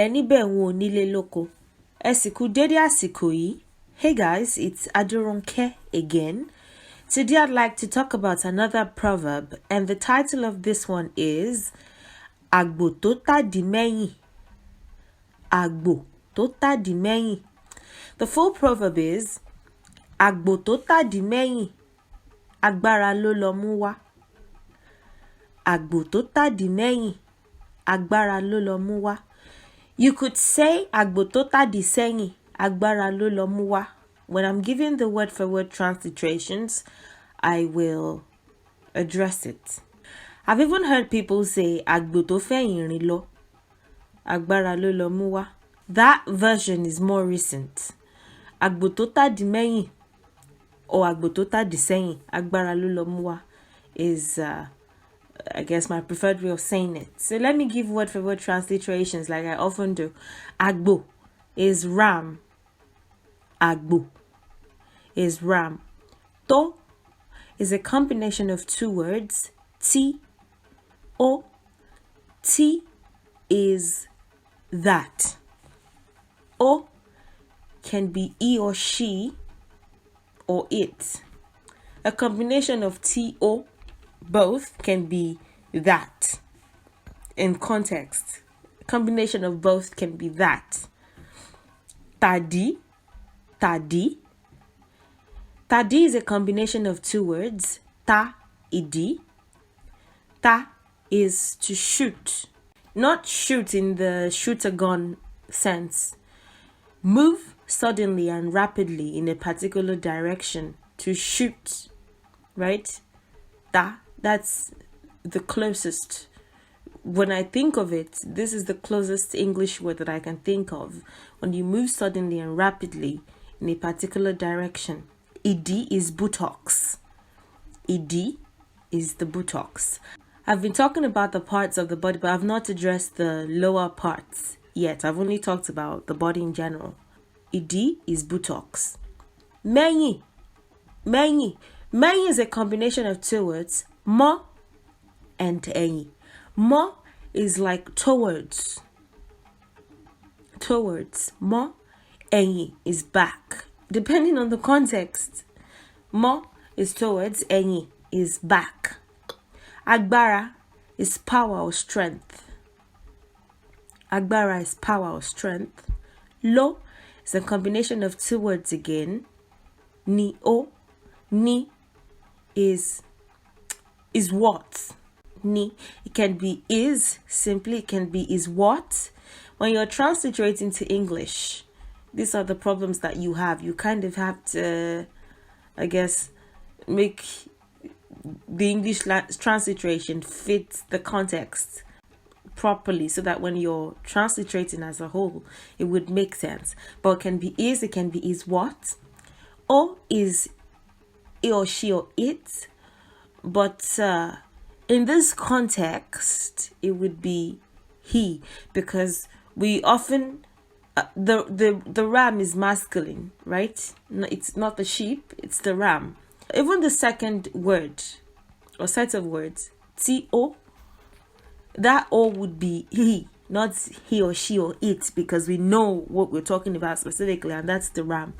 níbẹ̀ ń wò nílé lóko. Ẹ sì kú dédé àsìkò yìí. Hey guys, it's Adorunke again. Today I'd like to talk about another proverb, and the title of this one is Àgbò tó tàdí meyin. Àgbò tó tàdí meyin. The full proverb is Àgbò tó tàdí meyin, agbára ló lọ mú wá. Àgbò tó tàdí meyin, agbára ló lọ mú wá. You could say Àgbò tó tàdí seyin, agbára ló lọ mú wá. When I'm giving the word for word transliterations, I will address it. I've even heard people say Àgbò tó fẹ̀yìn rìn lọ, agbára ló lọ mú wá. That version is more recent. Àgbò tó tàdí meyin or Àgbò tó tàdí seyin, agbára ló lọ mú wá is I guess my preferred way of saying it. So let me give word for word transliterations like I often do. Agbo is ram. Agbo is ram. To is a combination of two words. Ti, o. Ti is that. O can be he or she or it. A combination of ti, o, both can be that. In context, a combination of both can be that. Tadi, tadi. Tadi is a combination of two words. Ta, idi. Ta is to shoot. Not shoot in the shoot a gun sense. Move suddenly and rapidly in a particular direction. To shoot, right? Ta, that's the closest. When I think of it, this is the closest English word that I can think of. When you move suddenly and rapidly in a particular direction. Idi is buttocks. Idi is the buttocks. I've been talking about the parts of the body, but I've not addressed the lower parts yet. I've only talked about the body in general. Idi is buttocks. Meyin. Meyin. Meyin is a combination of two words. Mo and eyin. Mo is like towards. Towards. Mo. Eyin is back. Depending on the context. Mo is towards. Eyin is back. Agbára is power or strength. Agbára is power or strength. Lo is a combination of two words again. Ni o. Ni is what? Ni. It can be is, simply it can be is what. When you're transliterating to English, these are the problems that you have. You kind of have to, I guess, make the English transliteration fit the context properly so that when you're transliterating as a whole, it would make sense. But it can be is, it can be is what. O is he or she or it. But in this context, it would be he, because we often the ram is masculine, right? No, it's not the sheep, it's the ram. Even the second word or set of words, T-O, that O would be he, not he or she or it, because we know what we're talking about specifically, and that's the ram.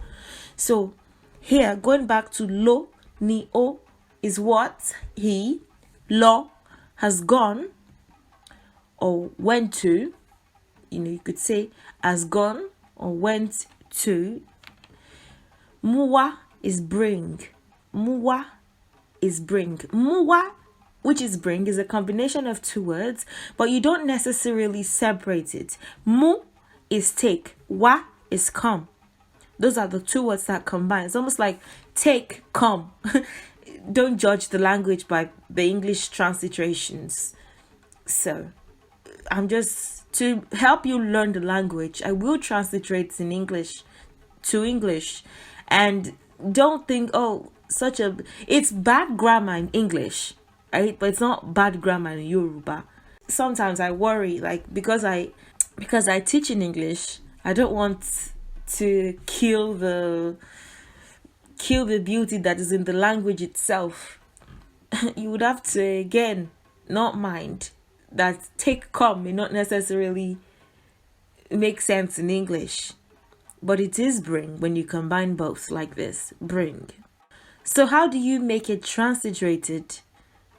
So here, going back to lo, ni o is what? He. Lo has gone or went to. You could say has gone or went to. Muwa is bring. Muwa is bring. Muwa, which is bring, is a combination of two words, but you don't necessarily separate it. Mu is take. Wa is come. Those are the two words that combine. It's almost like take, come. Don't judge the language by the English transliterations. So, I'm just, to help you learn the language, I will transliterate in English to English. And don't think, oh, it's bad grammar in English, right? But it's not bad grammar in Yoruba. Sometimes I worry, like, because I teach in English, I don't want to kill the beauty that is in the language itself. You would have to, again, not mind that take come may not necessarily make sense in English. But it is bring when you combine both like this. Bring. So how do you make a transliterated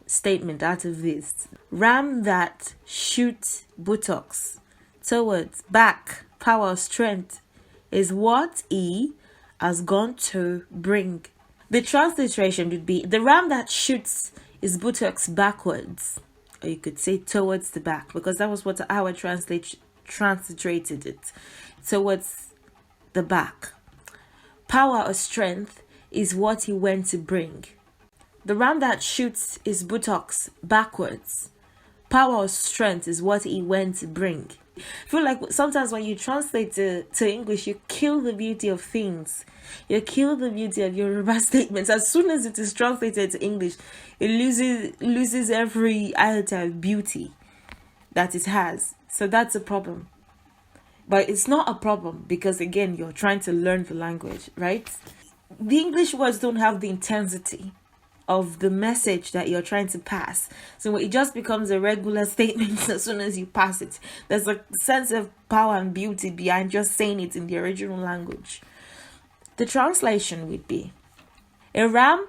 statement out of this? Ram that shoots buttocks towards back, power, strength is what he has gone to bring. The transliteration would be the ram that shoots his buttocks backwards, or you could say towards the back, because that was what our transliterated it, towards the back. Power or strength is what he went to bring. The ram that shoots his buttocks backwards, power or strength is what he went to bring. I feel like sometimes when you translate to English, you kill the beauty of things. You kill the beauty of Yoruba statements. As soon as it is translated to English, it loses every iota of beauty that it has. So that's a problem. But it's not a problem because, again, you're trying to learn the language, right? The English words don't have the intensity of the message that you're trying to pass. So it just becomes a regular statement as soon as you pass it. There's a sense of power and beauty behind just saying it in the original language. The translation would be, a ram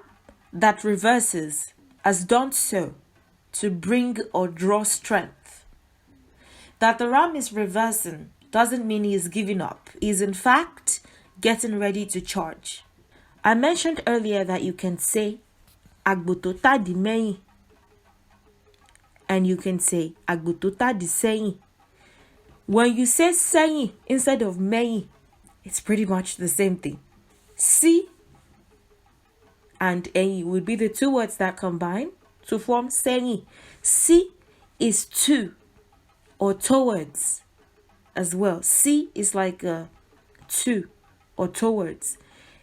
that reverses has done so to bring or draw strength. That the ram is reversing doesn't mean he is giving up. He is in fact getting ready to charge. I mentioned earlier that you can say Agbo tadi meyin, and you can say Agbo tadi seyin. When you say seyin instead of meyin, it's pretty much the same thing. Si and eyin would be the two words that combine to form seyin. Si is to or towards as well. Si is like a to or towards.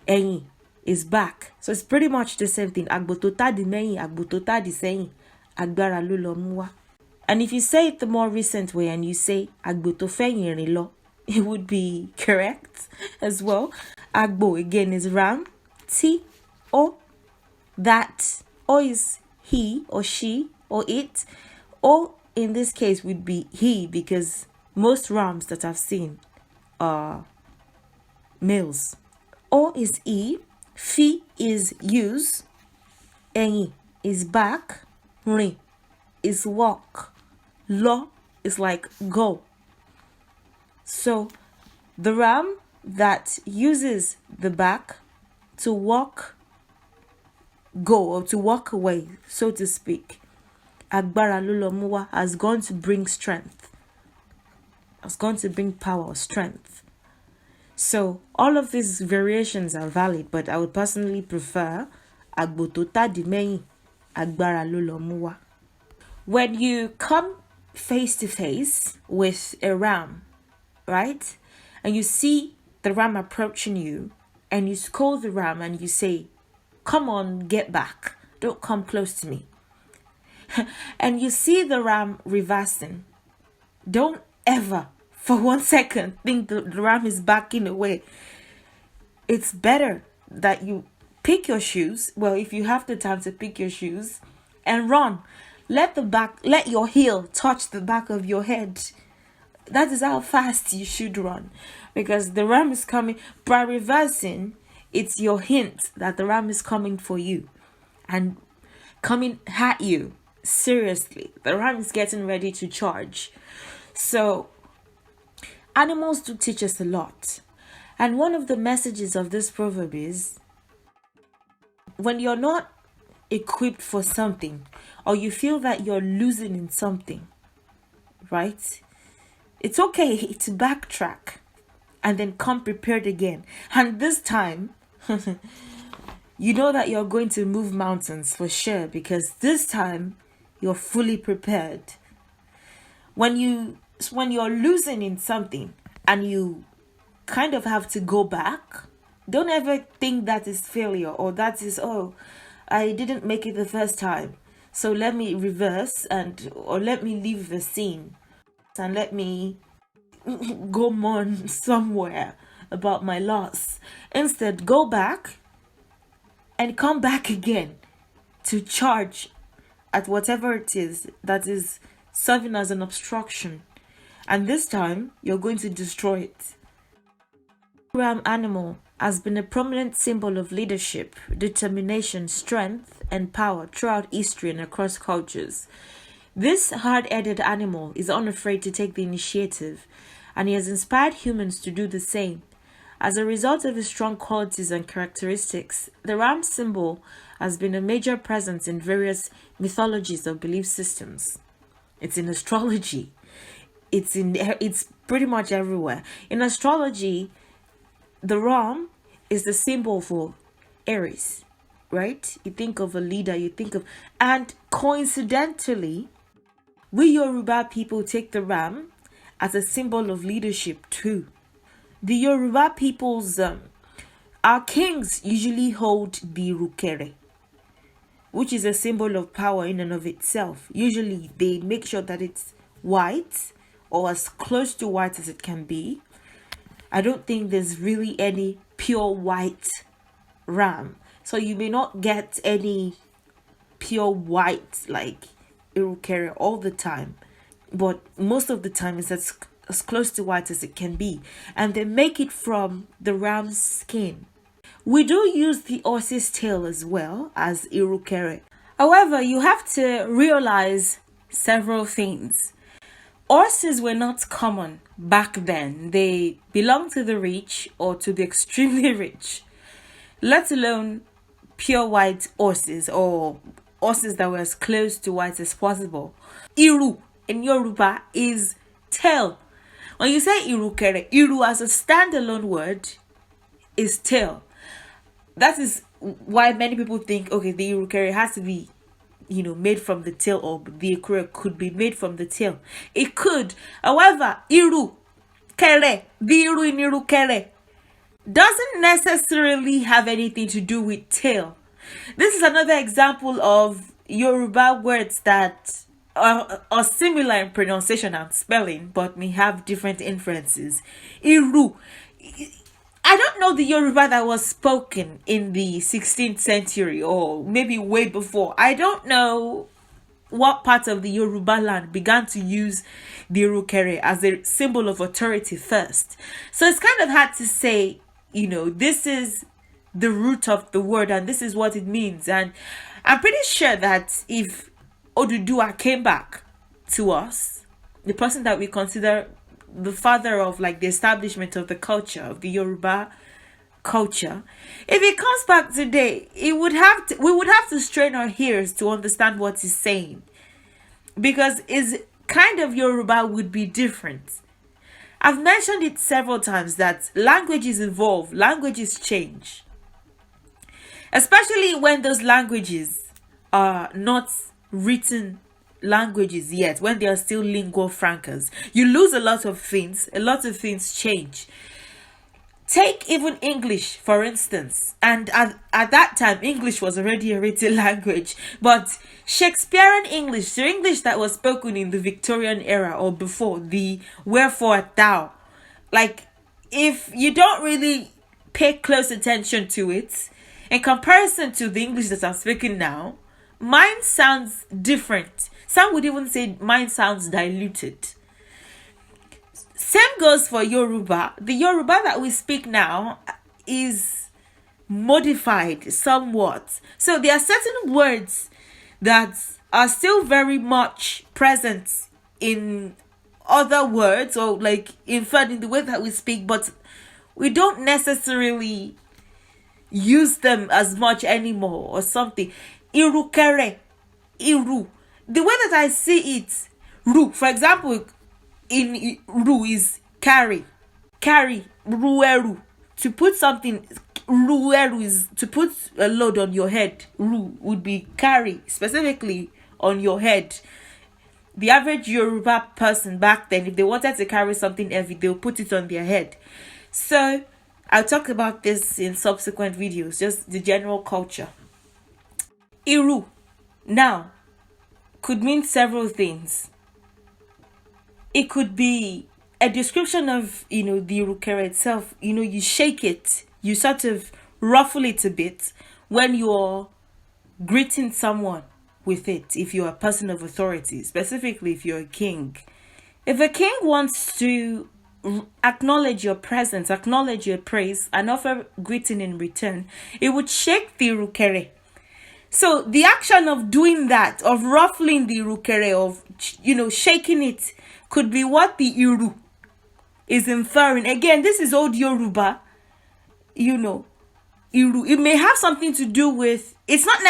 Eyin is back. So it's pretty much the same thing. Agbo tadi meyin, agbo tadi seyin, agbára ló lọ mú wá. And if you say it the more recent way and you say Agbo tó fẹ́yìn rìn lọ, it would be correct as well. Agbo again is ram. T, O, that. O is he or she or it. O in this case would be he because most rams that I've seen are males. O is e. Fi is use. Ẹ̀yìn is back. Rìn is walk. Lọ is like go. So the ram that uses the back to walk, go, or to walk away, so to speak, agbára ló lọ mú wá, has gone to bring strength, has gone to bring power or strength. So all of these variations are valid, but I would personally prefer Agbo tó tadi meyin, agbára ló lọ mú wá. When you come face to face with a ram, right? And you see the ram approaching you and you scold the ram and you say, come on, get back. Don't come close to me. And you see the ram reversing. Don't ever for 1 second think the ram is backing away. It's better that you pick your shoes. Well, if you have the time to pick your shoes and run. Let your heel touch the back of your head. That is how fast you should run. Because the ram is coming. By reversing, it's your hint that the ram is coming for you. And coming at you. Seriously. The ram is getting ready to charge. So, animals do teach us a lot. And one of the messages of this proverb is, when you're not equipped for something, or you feel that you're losing in something, right? It's okay to backtrack and then come prepared again. And this time, you know that you're going to move mountains for sure, because this time you're fully prepared. When you're losing in something and you kind of have to go back, don't ever think that is failure or that is, oh, I didn't make it the first time, so let me reverse or let me leave the scene and let me go mourn somewhere about my loss. Instead, go back and come back again to charge at whatever it is that is serving as an obstruction. and this time you're going to destroy it. Ram animal has been a prominent symbol of leadership, determination, strength, and power throughout history and across cultures. This hard-headed animal is unafraid to take the initiative, and he has inspired humans to do the same. As a result of his strong qualities and characteristics, the ram symbol has been a major presence in various mythologies or belief systems. It's in astrology. It's pretty much everywhere. In astrology, the ram is the symbol for Aries, right? You think of a leader, and coincidentally, we Yoruba people take the ram as a symbol of leadership too. The Yoruba people's, our kings usually hold the irukere, which is a symbol of power in and of itself. Usually they make sure that it's white or as close to white as it can be. I don't think there's really any pure white ram. So you may not get any pure white like irukere all the time. But most of the time it's as close to white as it can be. And they make it from the ram's skin. We do use the horse's tail as well as irukere. However, you have to realize several things. Horses were not common back then. They belonged to the rich or to the extremely rich, let alone pure white horses or horses that were as close to white as possible. Iru in Yoruba is tail. When you say irukere, iru as a standalone word is tail. That is why many people think, okay, the irukere has to be, made from the tail, or the irukere could be made from the tail. It could. However, iru, kere, the iru in irukere doesn't necessarily have anything to do with tail. This is another example of Yoruba words that are similar in pronunciation and spelling, but may have different inferences. Iru. I don't know the Yoruba that was spoken in the 16th century or maybe way before. I don't know what part of the Yoruba land began to use the irukere as a symbol of authority first. So it's kind of hard to say, this is the root of the word and this is what it means. And I'm pretty sure that if Oduduwa came back to us, the person that we consider the father of the establishment of the culture, of the Yoruba culture, if he comes back today, we would have to strain our ears to understand what he's saying, because his kind of Yoruba would be different. I've mentioned it several times that languages evolve, languages change, especially when those languages are not written languages yet, when they are still lingua francas. You lose a lot of things change. Take even English, for instance, and at that time English was already a written language, but Shakespearean English, the English that was spoken in the Victorian era or before, the wherefore art thou, if you don't really pay close attention to it in comparison to the English that I'm speaking now, mine sounds different. Some would even say mine sounds diluted. Same goes for Yoruba. The Yoruba that we speak now is modified somewhat. So there are certain words that are still very much present in other words, or inferred in the way that we speak, but we don't necessarily use them as much anymore or something. Irukere, iru. The way that I see it, ru, for example, in ru is carry, rueru. To put something, rueru is to put a load on your head. Ru would be carry, specifically on your head. The average Yoruba person back then, if they wanted to carry something heavy, they'll put it on their head. So I'll talk about this in subsequent videos, just the general culture. Iru now could mean several things. It could be a description of, the irukere itself. You shake it, you sort of ruffle it a bit when you're greeting someone with it. If you're a person of authority, specifically if you're a king, If a king wants to acknowledge your presence, acknowledge your praise, and offer greeting in return, it would shake the rukere. So the action of doing that, of ruffling the rukere, of shaking it, could be what the iru is inferring. Again, this is old Yoruba. Iru. It may have something to do with. It's not.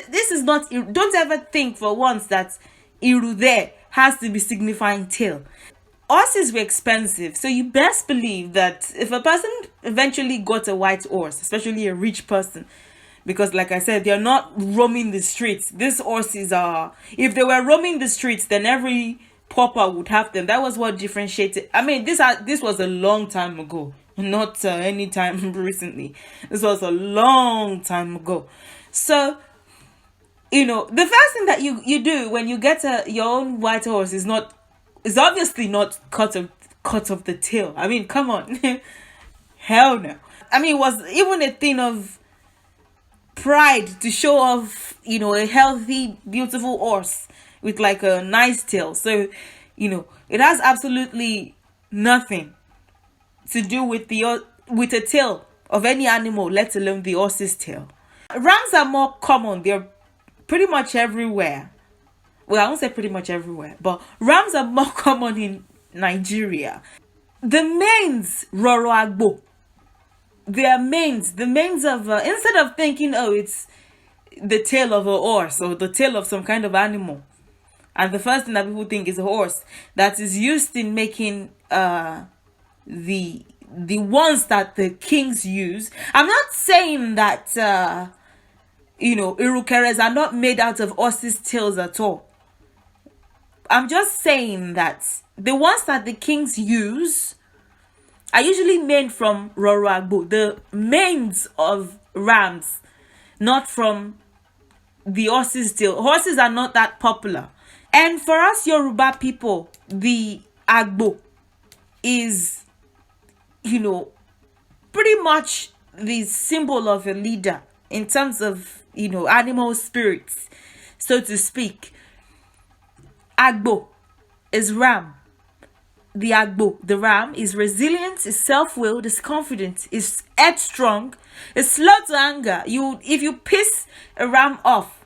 This is not. Don't ever think for once that iru there has to be signifying tail. Horses were expensive, so you best believe that if a person eventually got a white horse, especially a rich person, because like I said, they're not roaming the streets. These horses are, if they were roaming the streets, then every pauper would have them. That was what differentiated. I mean, this was a long time ago, not any time recently. This was a long time ago. So, the first thing that you do when you get your own white horse is obviously not cut off the tail. I mean, come on. Hell no. I mean, it was even a thing of pride to show off, a healthy, beautiful horse with like a nice tail. So, it has absolutely nothing to do with the tail of any animal, let alone the horse's tail. Rams are more common. They're pretty much everywhere. Well, I won't say pretty much everywhere, but rams are more common in Nigeria. The mains, Roro Agbo. They are mains. The mains of, instead of thinking, it's the tail of a horse or the tail of some kind of animal. And the first thing that people think is a horse that is used in making the ones that the kings use. I'm not saying that, irukeres are not made out of horses' tails at all. I'm just saying that the ones that the kings use are usually made from Roro Agbo, the manes of rams, not from the horse's tail. Horses are not that popular. And for us Yoruba people, the Agbo is, pretty much the symbol of a leader in terms of, animal spirits, so to speak. Agbo is ram. The Agbo, the ram, is resilient, is self-willed, is confident, is headstrong, is slow to anger. If you piss a ram off,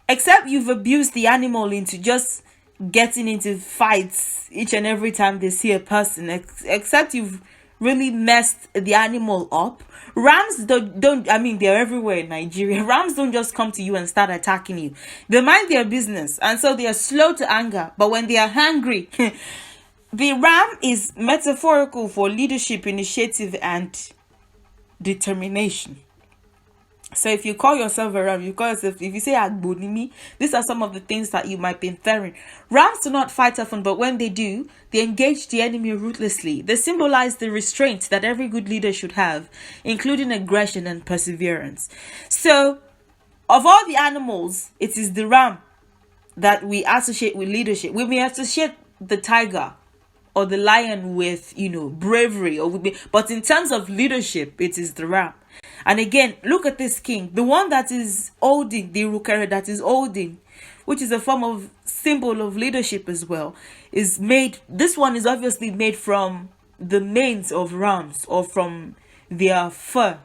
except you've abused the animal into just getting into fights each and every time they see a person, except you've really messed the animal up. Rams don't I mean, they're everywhere in Nigeria. Rams don't just come to you and start attacking you. They mind their business, and so they are slow to anger. But when they are hungry, the ram is metaphorical for leadership, initiative, and determination. So if you call yourself a ram, if you say Agbo nimi, these are some of the things that you might be inferring. Rams do not fight often, but when they do, they engage the enemy ruthlessly. They symbolize the restraint that every good leader should have, including aggression and perseverance. So, of all the animals, it is the ram that we associate with leadership. We may associate the tiger or the lion with, bravery, but in terms of leadership, it is the ram. And again, look at this king, the one that is holding the rukere, that is holding, which is a form of symbol of leadership as well, is made. This one is obviously made from the manes of rams or from their fur,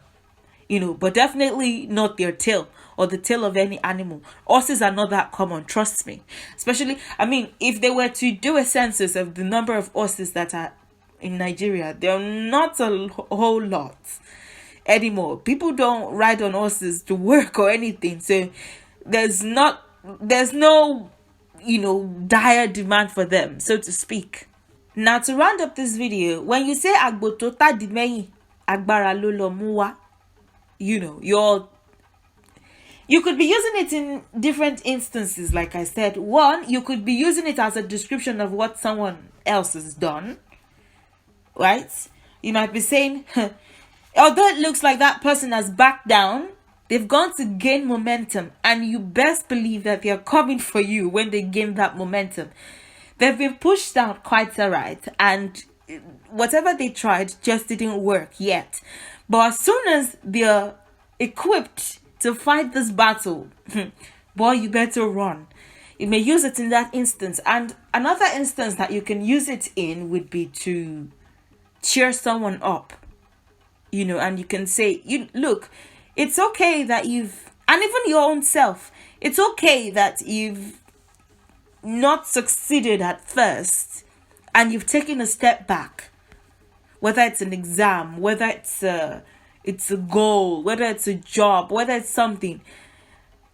but definitely not their tail or the tail of any animal. Horses are not that common, trust me. Especially, if they were to do a census of the number of horses that are in Nigeria, they're not a whole lot anymore. People don't ride on horses to work or anything, so there's no dire demand for them, so to speak. Now, to round up this video, when you say Agbo to Tadi meyin agbára ló lọ mú wá, you could be using it in different instances. Like I said, one, you could be using it as a description of what someone else has done, right? You might be saying, although it looks like that person has backed down, they've gone to gain momentum, and you best believe that they are coming for you when they gain that momentum. They've been pushed down quite all right, and whatever they tried just didn't work yet. But as soon as they're equipped to fight this battle, boy, you better run. You may use it in that instance. And another instance that you can use it in would be to cheer someone up, and you can say, look, it's okay that and even your own self, it's okay that you've not succeeded at first and you've taken a step back, whether it's an exam, whether it's a goal, whether it's a job, whether it's something.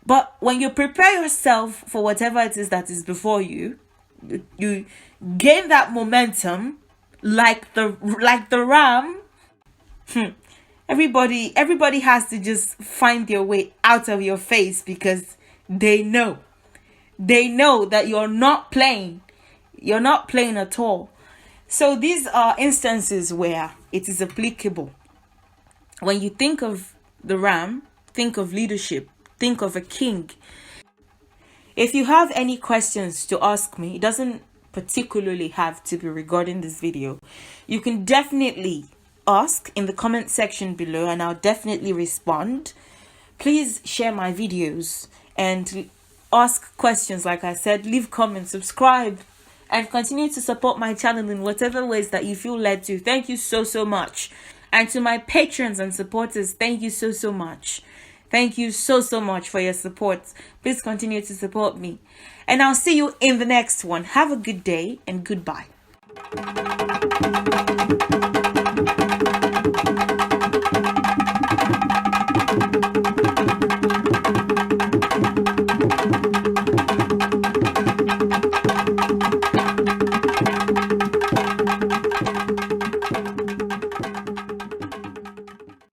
But when you prepare yourself for whatever it is that is before you, you gain that momentum like the ram. Everybody has to just find their way out of your face, because they know that you're not playing at all. So these are instances where it is applicable. When you think of the ram, think of leadership, think of a king. If you have any questions to ask me, it doesn't particularly have to be regarding this video. You can definitely ask in the comment section below, and I'll definitely respond. Please share my videos and ask questions. Like I said, leave comments, subscribe, and continue to support my channel in whatever ways that you feel led to. Thank you so much. And to my patrons and supporters, thank you so much. Thank you so much for your support. Please continue to support me. And I'll see you in the next one. Have a good day and goodbye.